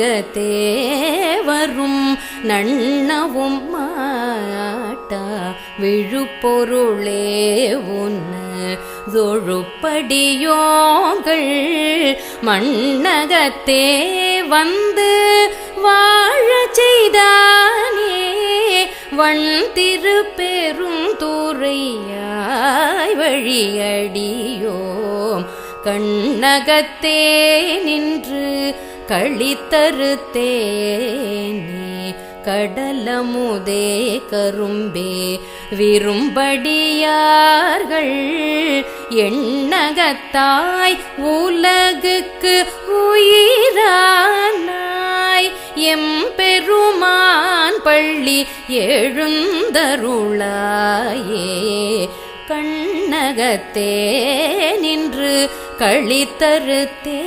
கண்ணகத்தே வரும் நன்னவும் மாட்டா விழுப்பொருளே உன்னு தொழுப்படியோங்கள் மண்ணகத்தே வந்து வாழச் செய்தானே வண் திருப்பெரும் தூரையாய் வழியடியோம் கண்ணகத்தே நின்று களித்தருத்தேனே கடலமுதே கரும்பே விரும்படியார்கள் எண்ணகத்தாய் உலகுக்கு உயிரானாய் எம்பெருமான் பள்ளி எழுந்தருளாயே கண்ணகத்தே நின்று களித்தருத்தே